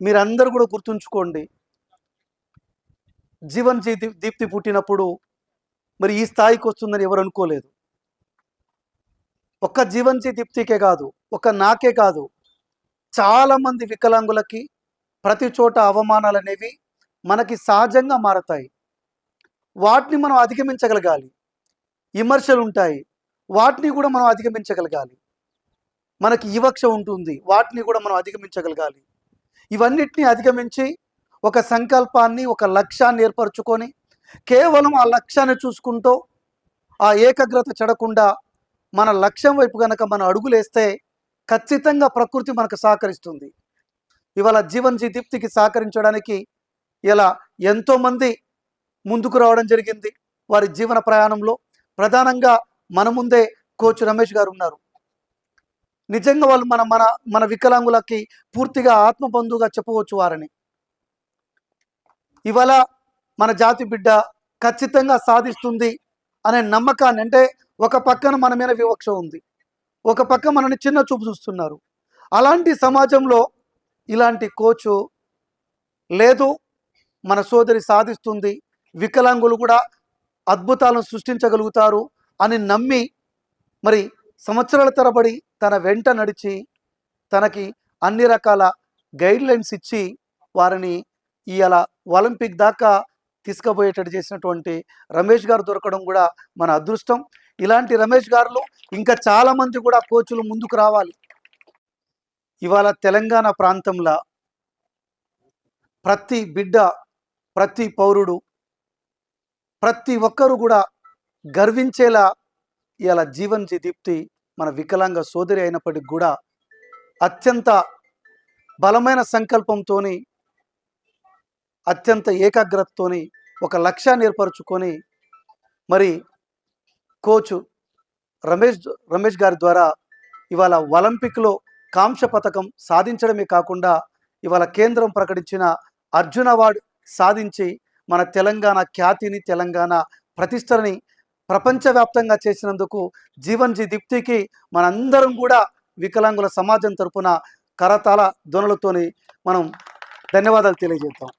మీరందరూ కూడా గుర్తుంచుకోండి, జీవన్ దీప్తి పుట్టినప్పుడు మరి ఈ స్థాయికి వస్తుందని ఎవరు అనుకోలేదు. ఒక్క జీవన్ దీప్తికే కాదు, ఒక్క నాకే కాదు, చాలామంది వికలాంగులకి ప్రతి చోట అవమానాలు అనేవి మనకి సహజంగా మారతాయి. వాటిని మనం అధిగమించగలగాలి. విమర్శలు ఉంటాయి, వాటిని కూడా మనం అధిగమించగలగాలి. మనకి వివక్ష ఉంటుంది, వాటిని కూడా మనం అధిగమించగలగాలి. ఇవన్నిటిని అధిగమించి ఒక సంకల్పాన్ని, ఒక లక్ష్యాన్ని ఏర్పరచుకొని కేవలం ఆ లక్ష్యాన్ని చూసుకుంటూ ఆ ఏకాగ్రత చెడకుండా మన లక్ష్యం వైపు కనుక మనం అడుగులేస్తే ఖచ్చితంగా ప్రకృతి మనకు సహకరిస్తుంది. ఇవాళ జీవన్ దీప్తికి సహకరించడానికి ఇలా ఎంతోమంది ముందుకు రావడం జరిగింది. వారి జీవన ప్రయాణంలో ప్రధానంగా మన ముందే కోచ్ రమేష్ గారు ఉన్నారు. నిజంగా వాళ్ళు మన మన మన వికలాంగులకి పూర్తిగా ఆత్మబంధువుగా చెప్పవచ్చు వారిని. ఇవాళ మన జాతి బిడ్డ ఖచ్చితంగా సాధిస్తుంది అనే నమ్మకాన్ని, అంటే ఒక పక్కన మన మీద వివక్ష ఉంది, ఒక పక్క మనని చిన్న చూపు చూస్తున్నారు. అలాంటి సమాజంలో ఇలాంటి కోచు లేదు, మన సోదరి సాధిస్తుంది, వికలాంగులు కూడా అద్భుతాలను సృష్టించగలుగుతారు అని నమ్మి మరి సంవత్సరాల తరబడి తన వెంట నడిచి తనకి అన్ని రకాల గైడ్లైన్స్ ఇచ్చి వారిని ఇవాళ ఒలింపిక్ దాకా తీసుకుపోయేటట్టు చేసినటువంటి రమేష్ గారు దొరకడం కూడా మన అదృష్టం. ఇలాంటి రమేష్ గారు ఇంకా చాలామంది కూడా కోచులు ముందుకు రావాలి. ఇవాళ తెలంగాణ ప్రాంతంలో ప్రతి బిడ్డ, ప్రతి పౌరుడు, ప్రతి ఒక్కరూ కూడా గర్వించేలా ఇవాళ జీవన్ దీప్తి మన వికలాంగ సోదరి అయినప్పటికీ కూడా అత్యంత బలమైన సంకల్పంతో, అత్యంత ఏకాగ్రతతో ఒక లక్ష్యాన్ని ఏర్పరచుకొని మరి కోచ్ రమేష్ గారి ద్వారా ఇవాళ ఒలింపిక్లో కాంస్య పథకం సాధించడమే కాకుండా ఇవాళ కేంద్రం ప్రకటించిన అర్జున అవార్డు సాధించి మన తెలంగాణ ఖ్యాతిని, తెలంగాణ ప్రతిష్టని ప్రపంచవ్యాప్తంగా చేసినందుకు జీవన్ దీప్తికి మనందరం కూడా వికలాంగుల సమాజం తరపున కరతాళ ధ్వనులతోని మనం ధన్యవాదాలు తెలియజేద్దాం.